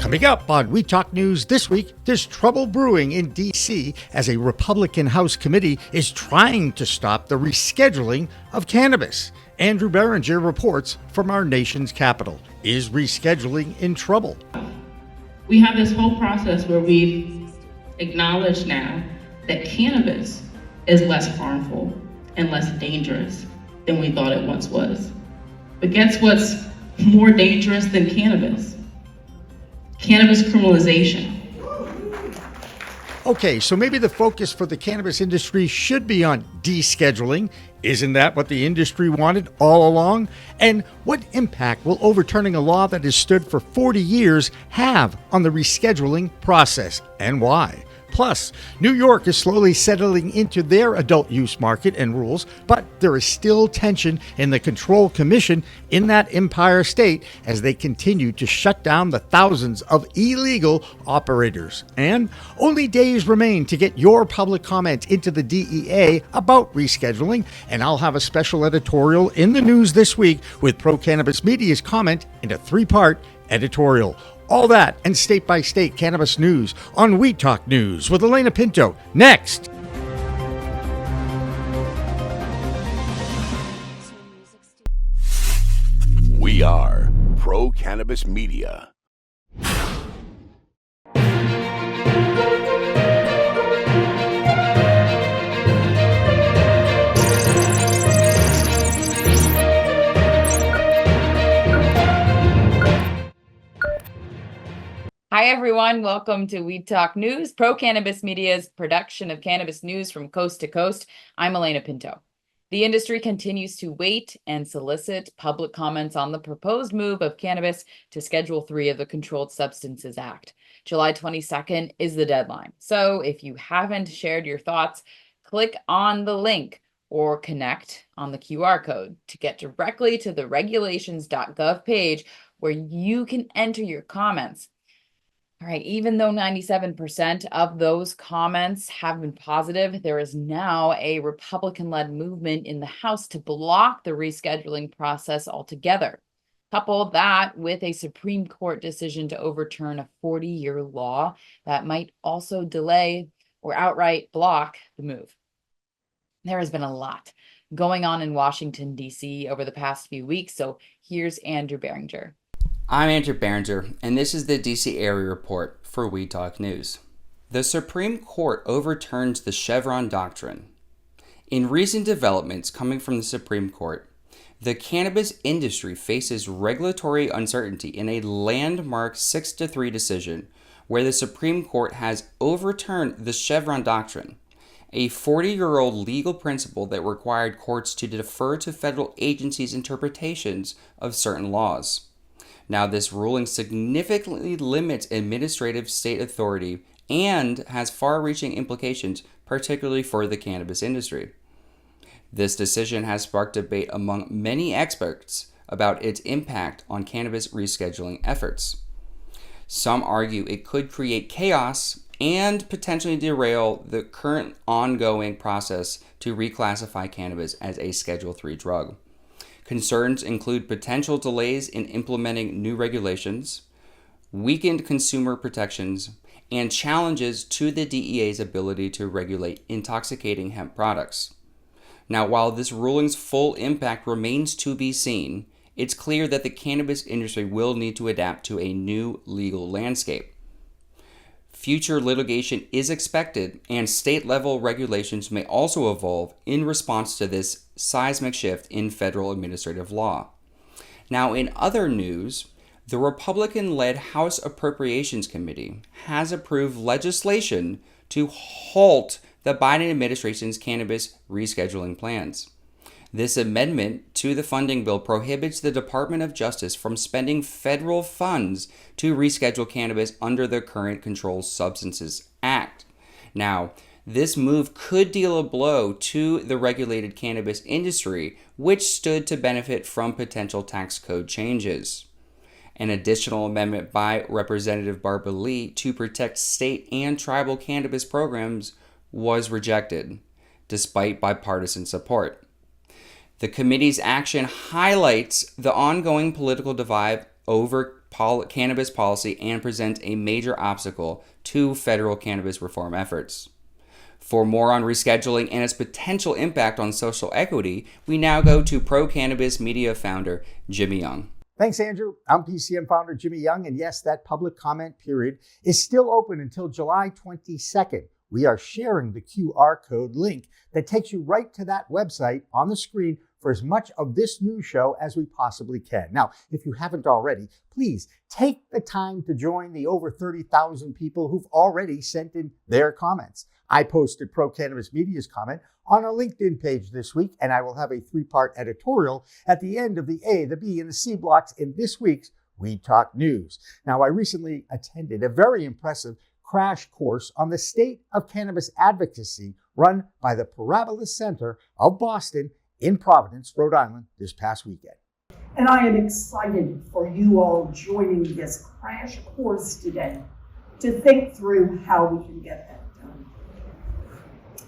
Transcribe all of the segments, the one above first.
Coming up on We Talk News this week, there's trouble brewing in D.C. as a Republican House committee is trying to stop the rescheduling of cannabis. Andrew Behringer reports from our nation's capital. Is rescheduling in trouble? We have this whole process where we've acknowledged now that cannabis is less harmful and less dangerous than we thought it once was. But guess what's more dangerous than cannabis? Cannabis criminalization. Okay, so maybe the focus for the cannabis industry should be on descheduling. Isn't that what the industry wanted all along? And what impact will overturning a law that has stood for 40 years have on the rescheduling process, and why? Plus, New York is slowly settling into their adult use market and rules, but there is still tension in the Control Commission in that Empire State as they continue to shut down the thousands of illegal operators. And only days remain to get your public comment into the DEA about rescheduling, and I'll have a special editorial in the news this week with Cannabis Media's comment in a 3-part editorial. All that and state-by-state cannabis news on We Talk News with Alaina Pinto. Next. We are Cannabis Media. Hi, everyone. Welcome to We Talk News, Cannabis Media's production of cannabis news from coast to coast. I'm Alaina Pinto. The industry continues to wait and solicit public comments on the proposed move of cannabis to Schedule 3 of the Controlled Substances Act. July 22nd is the deadline. So if you haven't shared your thoughts, click on the link or connect on the QR code to get directly to the regulations.gov page where you can enter your comments. All right, even though 97% of those comments have been positive, there is now a Republican-led movement in the House to block the rescheduling process altogether. Couple that with a Supreme Court decision to overturn a 40-year law that might also delay or outright block the move. There has been a lot going on in Washington, D.C. over the past few weeks, so here's Andrew Behringer. I'm Andrew Behringer, and this is the DC Area Report for We Talk News. The Supreme Court overturns the Chevron doctrine. In recent developments coming from the Supreme Court, the cannabis industry faces regulatory uncertainty in a landmark 6-3 decision where the Supreme Court has overturned the Chevron doctrine, a 40-year-old legal principle that required courts to defer to federal agencies' interpretations of certain laws. Now, this ruling significantly limits administrative state authority and has far-reaching implications, particularly for the cannabis industry. This decision has sparked debate among many experts about its impact on cannabis rescheduling efforts. Some argue it could create chaos and potentially derail the current ongoing process to reclassify cannabis as a Schedule 3 drug. Concerns include potential delays in implementing new regulations, weakened consumer protections, and challenges to the DEA's ability to regulate intoxicating hemp products. Now, while this ruling's full impact remains to be seen, it's clear that the cannabis industry will need to adapt to a new legal landscape. Future litigation is expected, and state-level regulations may also evolve in response to this seismic shift in federal administrative law. Now, in other news, the Republican-led House Appropriations Committee has approved legislation to halt the Biden administration's cannabis rescheduling plans. This amendment to the funding bill prohibits the Department of Justice from spending federal funds to reschedule cannabis under the current Controlled Substances Act. Now, this move could deal a blow to the regulated cannabis industry, which stood to benefit from potential tax code changes. An additional amendment by Representative Barbara Lee to protect state and tribal cannabis programs was rejected, despite bipartisan support. The committee's action highlights the ongoing political divide over cannabis policy and present a major obstacle to federal cannabis reform efforts. For more on rescheduling and its potential impact on social equity, we now go to Cannabis Media founder Jimmy Young. Thanks, Andrew. I'm PCM Founder Jimmy Young, and yes, that public comment period is still open until July 22nd. We are sharing the QR code link that takes you right to that website on the screen for as much of this news show as we possibly can. Now, if you haven't already, please take the time to join the over 30,000 people who've already sent in their comments. I posted Cannabis Media's comment on a LinkedIn page this week, and I will have a 3-part editorial at the end of the A, the B, and the C blocks in this week's We Talk News. Now, I recently attended a very impressive crash course on the state of cannabis advocacy run by the Parabola Center of Boston in Providence, Rhode Island, this past weekend. And I am excited for you all joining this crash course today to think through how we can get that done.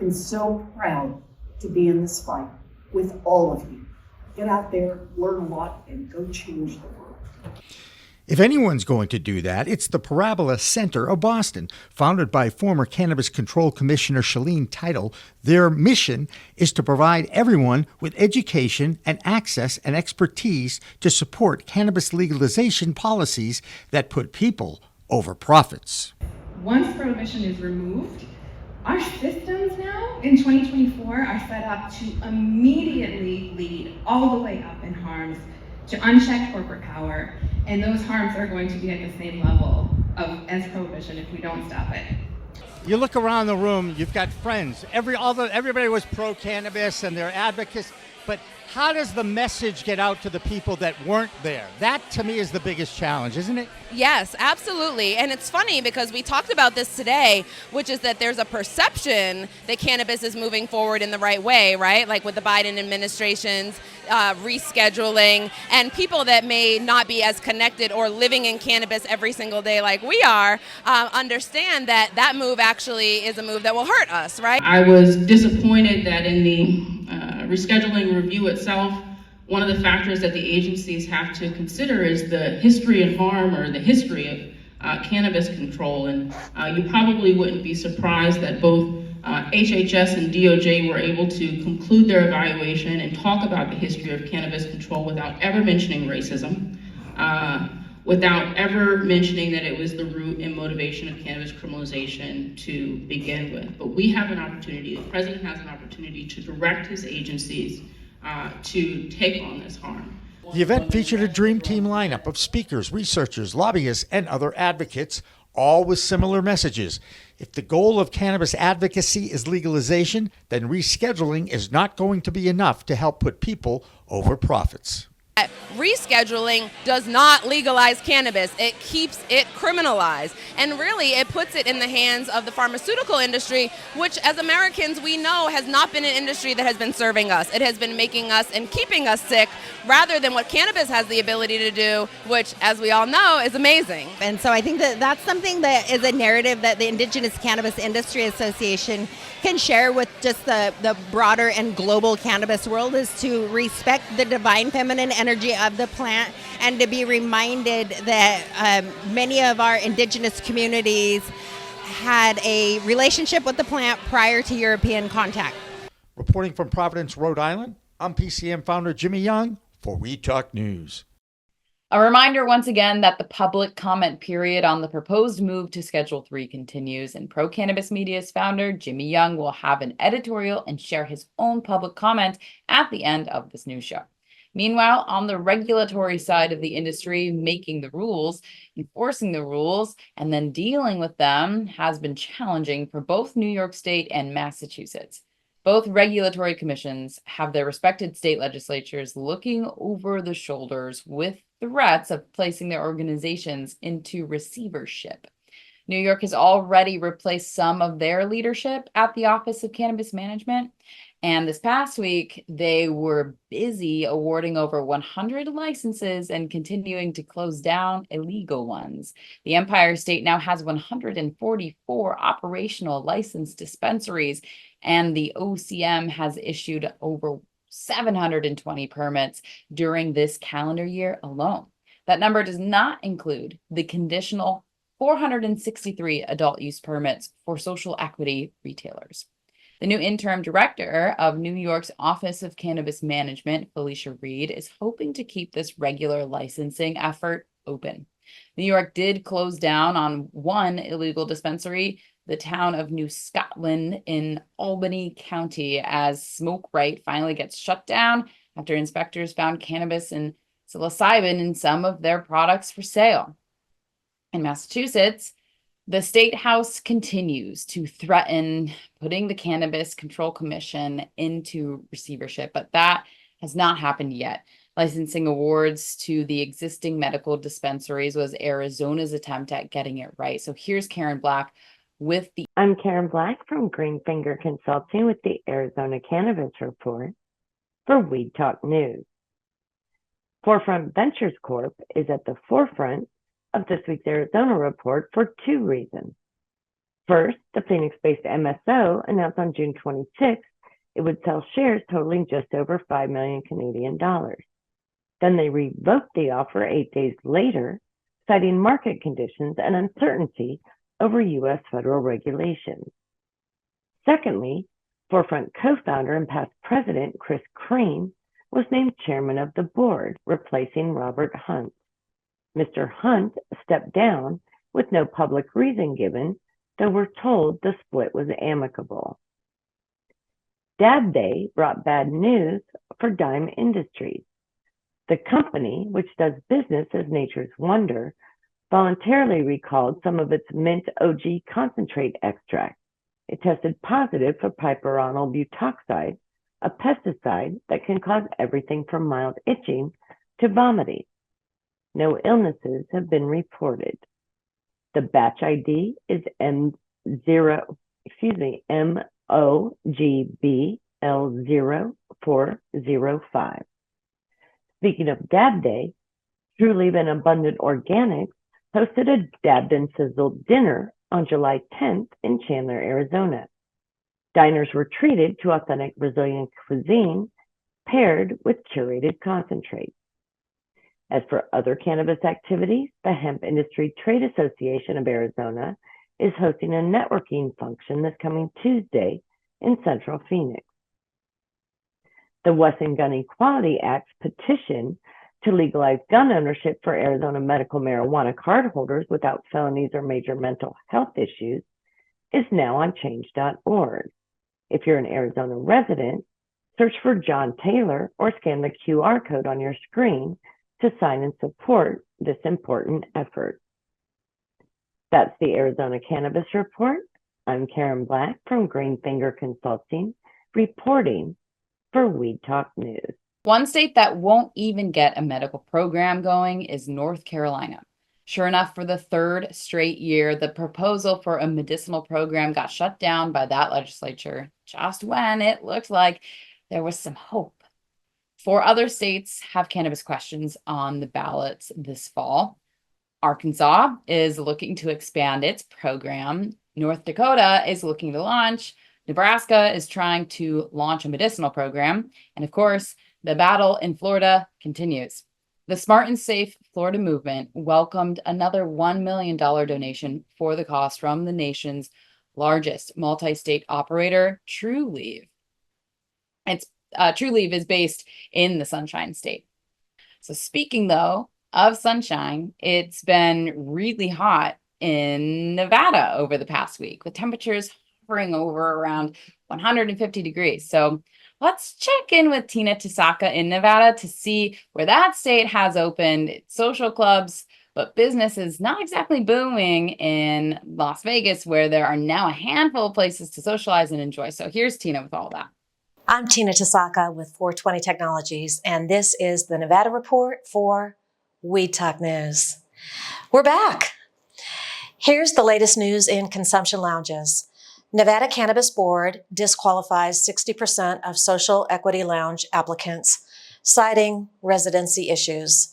I'm so proud to be in this fight with all of you. Get out there, learn a lot, and go change the world. If anyone's going to do that, it's the Parabola Center of Boston, founded by former Cannabis Control Commissioner Shalene Title. Their mission is to provide everyone with education and access and expertise to support cannabis legalization policies that put people over profits. Once prohibition is removed, our systems now in 2024 are set up to immediately lead all the way up in harms to unchecked corporate power, and those harms are going to be at the same level as prohibition if we don't stop it. You look around the room, you've got friends. Everybody was pro-cannabis and they're advocates, but how does the message get out to the people that weren't there? That, to me, is the biggest challenge, isn't it? Yes, absolutely. And it's funny because we talked about this today, which is that there's a perception that cannabis is moving forward in the right way, right? Like with the Biden administration's rescheduling, and people that may not be as connected or living in cannabis every single day like we are, understand that that move actually is a move that will hurt us, right? I was disappointed that in the rescheduling review itself, one of the factors that the agencies have to consider is the history and harm, or the history of cannabis control. And you probably wouldn't be surprised that both HHS and DOJ were able to conclude their evaluation and talk about the history of cannabis control without ever mentioning racism, without ever mentioning that it was the root and motivation of cannabis criminalization to begin with. But we have an opportunity, the president has an opportunity to direct his agencies to take on this harm. The event featured a dream team lineup of speakers, researchers, lobbyists, and other advocates, all with similar messages. If the goal of cannabis advocacy is legalization, then rescheduling is not going to be enough to help put people over profits. Rescheduling does not legalize cannabis. It keeps it criminalized. And really, it puts it in the hands of the pharmaceutical industry, which as Americans we know has not been an industry that has been serving us. It has been making us and keeping us sick rather than what cannabis has the ability to do, which, as we all know, is amazing. And so I think that that's something that is a narrative that the Indigenous Cannabis Industry Association can share with just the broader and global cannabis world, is to respect the divine feminine energy of the plant and to be reminded that many of our indigenous communities had a relationship with the plant prior to European contact. Reporting from Providence, Rhode Island, I'm PCM founder Jimmy Young for We Talk News. A reminder once again that the public comment period on the proposed move to Schedule 3 continues, and Cannabis Media's founder Jimmy Young will have an editorial and share his own public comment at the end of this news show. Meanwhile, on the regulatory side of the industry, making the rules, enforcing the rules, and then dealing with them has been challenging for both New York State and Massachusetts. Both regulatory commissions have their respected state legislatures looking over the shoulders with threats of placing their organizations into receivership. New York has already replaced some of their leadership at the Office of Cannabis Management. And this past week, they were busy awarding over 100 licenses and continuing to close down illegal ones. The Empire State now has 144 operational licensed dispensaries, and the OCM has issued over 720 permits during this calendar year alone. That number does not include the conditional 463 adult use permits for social equity retailers. The new interim director of New York's Office of Cannabis Management, Felicia Reed, is hoping to keep this regular licensing effort open. New York did close down on one illegal dispensary, the town of New Scotland in Albany County, as Smoke Right finally gets shut down after inspectors found cannabis and psilocybin in some of their products for sale. In Massachusetts, the State House continues to threaten putting the Cannabis Control Commission into receivership, but that has not happened yet. Licensing awards to the existing medical dispensaries was Arizona's attempt at getting it right. So here's Karen Black with the... I'm Karen Black from Greenfinger Consulting with the Arizona Cannabis Report for Weed Talk News. Forefront Ventures Corp is at the forefront of this week's Arizona report for two reasons. First, the Phoenix-based MSO announced on June 26th it would sell shares totaling just over 5 million Canadian dollars. Then they revoked the offer 8 days later, citing market conditions and uncertainty over U.S. federal regulations. Secondly, Forefront co-founder and past president Chris Crane was named chairman of the board, replacing Robert Hunt. Mr. Hunt stepped down with no public reason given, though we're told the split was amicable. Dab Day brought bad news for Dime Industries. The company, which does business as Nature's Wonder, voluntarily recalled some of its Mint OG concentrate extract. It tested positive for piperonyl butoxide, a pesticide that can cause everything from mild itching to vomiting. No illnesses have been reported. The batch ID is MOGBL0405. Speaking of Dab Day, Trulieve and Abundant Organics hosted a dabbed and sizzled dinner on July 10th in Chandler, Arizona. Diners were treated to authentic Brazilian cuisine paired with curated concentrates. As for other cannabis activities, the Hemp Industry Trade Association of Arizona is hosting a networking function this coming Tuesday in Central Phoenix. The Wesson Gun Equality Act's petition to legalize gun ownership for Arizona medical marijuana cardholders without felonies or major mental health issues is now on change.org. If you're an Arizona resident, search for John Taylor or scan the QR code on your screen to sign and support this important effort. That's the Arizona Cannabis Report. I'm Karen Black from Greenfinger Consulting, reporting for Weed Talk News. One state that won't even get a medical program going is North Carolina. Sure enough, for the third straight year, the proposal for a medicinal program got shut down by that legislature just when it looked like there was some hope. 4 other states have cannabis questions on the ballots this fall. Arkansas is looking to expand its program. North Dakota is looking to launch. Nebraska is trying to launch a medicinal program. And of course, the battle in Florida continues. The Smart and Safe Florida movement welcomed another $1 million donation for the cost from the nation's largest multi-state operator, Trulieve. Trulieve is based in the Sunshine State. So speaking, though, of sunshine, it's been really hot in Nevada over the past week, with temperatures hovering over around 150 degrees. So let's check in with Tina Tasaka in Nevada to see where that state has opened social clubs, but business is not exactly booming in Las Vegas, where there are now a handful of places to socialize and enjoy. So here's Tina with all that. I'm Tina Tasaka with 420 Technologies, and this is the Nevada Report for Weed Talk News. We're back. Here's the latest news in consumption lounges. Nevada Cannabis Board disqualifies 60% of social equity lounge applicants, citing residency issues.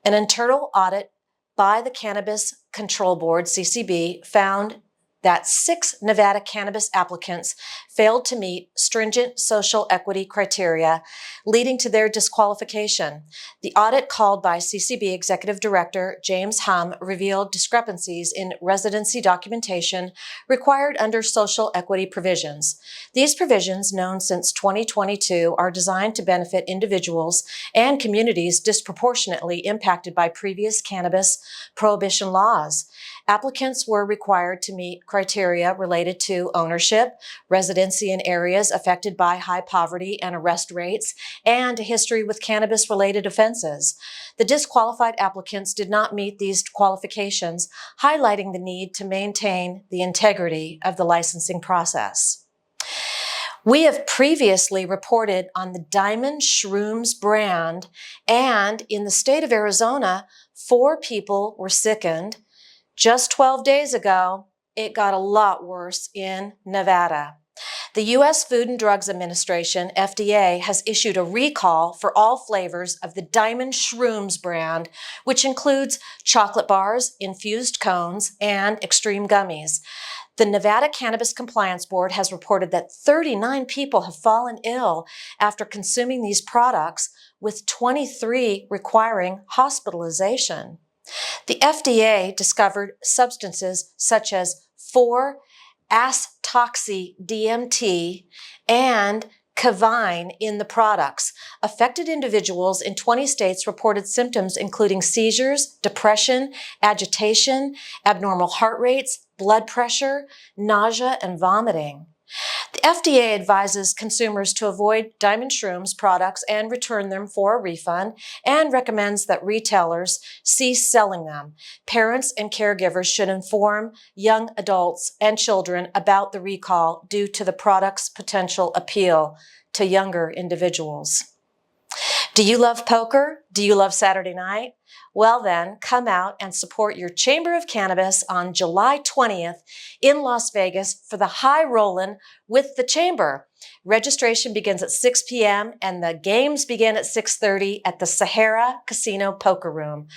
An internal audit by the Cannabis Control Board, CCB, found that 6 Nevada cannabis applicants failed to meet stringent social equity criteria, leading to their disqualification. The audit called by CCB Executive Director James Hum revealed discrepancies in residency documentation required under social equity provisions. These provisions, known since 2022, are designed to benefit individuals and communities disproportionately impacted by previous cannabis prohibition laws. Applicants were required to meet criteria related to ownership, residency in areas affected by high poverty and arrest rates, and a history with cannabis-related offenses. The disqualified applicants did not meet these qualifications, highlighting the need to maintain the integrity of the licensing process. We have previously reported on the Diamond Shrooms brand, and in the state of Arizona, 4 people were sickened. Just 12 days ago, it got a lot worse in Nevada. The U.S. Food and Drugs Administration, FDA, has issued a recall for all flavors of the Diamond Shrooms brand, which includes chocolate bars, infused cones, and extreme gummies. The Nevada Cannabis Compliance Board has reported that 39 people have fallen ill after consuming these products, with 23 requiring hospitalization. The FDA discovered substances such as 4-acetoxy-DMT and Cavine in the products. Affected individuals in 20 states reported symptoms including seizures, depression, agitation, abnormal heart rates, blood pressure, nausea, and vomiting. The FDA advises consumers to avoid Diamond Shrooms products and return them for a refund, and recommends that retailers cease selling them. Parents and caregivers should inform young adults and children about the recall due to the product's potential appeal to younger individuals. Do you love poker? Do you love Saturday night? Well then, come out and support your Chamber of Cannabis on July 20th in Las Vegas for the High Rollin' with the Chamber. Registration begins at 6 p.m. and the games begin at 6:30 at the Sahara Casino Poker Room.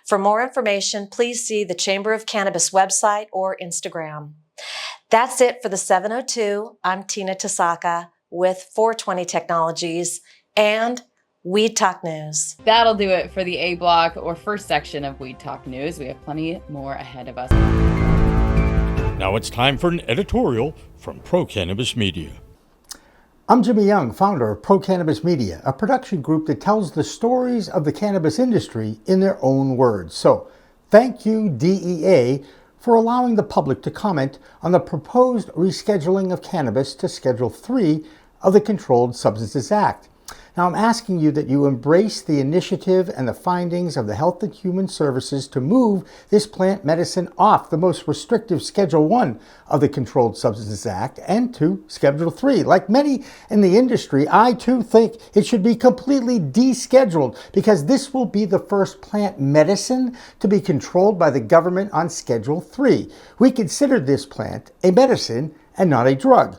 For more information, please see the Chamber of Cannabis website or Instagram. That's it for the 702. I'm Tina Tasaka with 420 Technologies and Weed Talk News. That'll do it for the A block or first section of Weed Talk News. We have plenty more ahead of us. Now it's time for an editorial from Cannabis Media. I'm Jimmy Young, founder of Cannabis Media, a production group that tells the stories of the cannabis industry in their own words. So, thank you, DEA, for allowing the public to comment on the proposed rescheduling of cannabis to Schedule 3 of the Controlled Substances Act. Now, I'm asking you that you embrace the initiative and the findings of the Health and Human Services to move this plant medicine off the most restrictive Schedule 1 of the Controlled Substances Act and to Schedule 3. Like many in the industry, I too think it should be completely descheduled because this will be the first plant medicine to be controlled by the government on Schedule 3. We consider this plant a medicine and not a drug,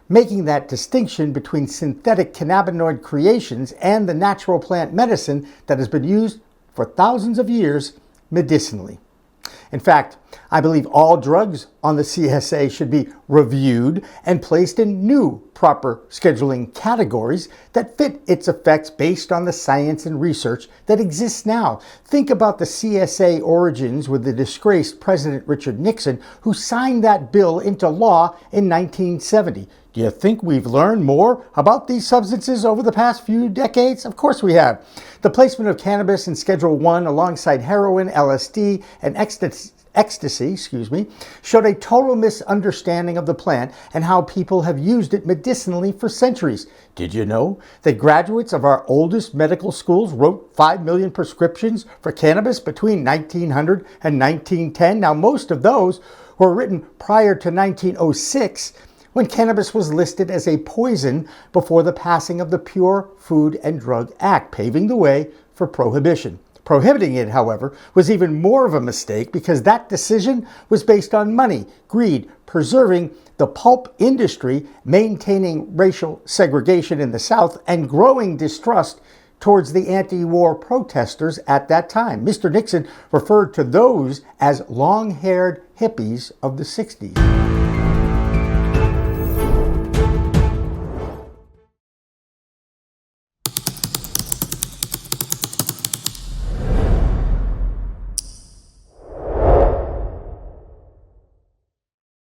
making that distinction between synthetic cannabinoid creations and the natural plant medicine that has been used for thousands of years medicinally. In fact, I believe all drugs on the CSA should be reviewed and placed in new proper scheduling categories that fit its effects based on the science and research that exists now. Think about the CSA origins with the disgraced President Richard Nixon, who signed that bill into law in 1970. Do you think we've learned more about these substances over the past few decades? Of course we have. The placement of cannabis in Schedule 1 alongside heroin, LSD, and ecstasy, showed a total misunderstanding of the plant and how people have used it medicinally for centuries. Did you know that graduates of our oldest medical schools wrote 5 million prescriptions for cannabis between 1900 and 1910? Now, most of those were written prior to 1906, when cannabis was listed as a poison before the passing of the Pure Food and Drug Act, paving the way for prohibition. Prohibiting it, however, was even more of a mistake because that decision was based on money, greed, preserving the pulp industry, maintaining racial segregation in the South, and growing distrust towards the anti-war protesters at that time. Mr. Nixon referred to those as long-haired hippies of the 60s.